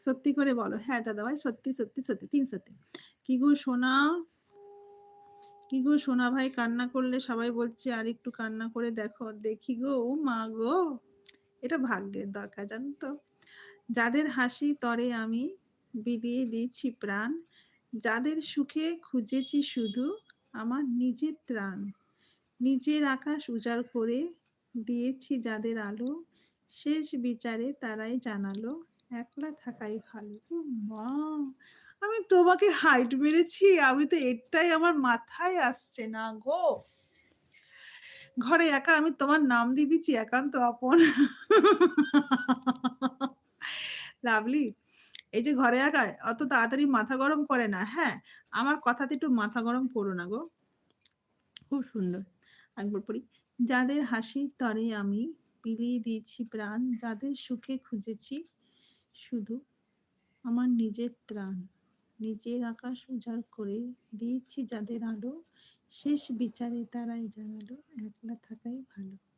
সত্যি করে বলো। হ্যাঁ দাদা ভাই, সত্যি সত্যি সত্যি, ৩ সত্যি। কি গো সোনা, কি গো সোনা ভাই কান্না করলে সবাই বলছে আর একটু কান্না করে দেখো। দেখি গো, ও মা গো! এটা ভাগ্যের দরকার জানো তো? যাদের হাসি তরে আমি বিলিয়ে দিয়েছি প্রাণ, যাদের সুখে খুঁজেছি শুধু আমার নিজের ত্রাণ। নিজের আকাশ উজাড় করে দিয়েছি যাদের আলো, শেষ বিচারে তারাই জানালো একলা থাকাই ভালো। ও মা! আমি তোমাকে হাইট মেরেছি, আমি তো এটাই আমার মাথায় আসছে না গো। ঘরে একা আমি তোমার নাম দিয়ে দিচ্ছি একান্ত আপন। লাভলি, এই যে ঘরে একা অত তাড়াতাড়ি মাথা গরম করে না। হ্যাঁ, আমার কথাতে একটু মাথা গরম করো না গো। খুব সুন্দর। আরেকবার পড়ি। যাদের হাসির তরে আমি বিলিয়ে দিয়েছি প্রাণ, যাদের সুখে খুঁজেছি শুধু আমার নিজের ত্রাণ। নিজের আকাশ উজাড় করে দিয়েছি যাদের আলো, শেষ বিচারে তারাই জানালো একলা থাকাই ভালো।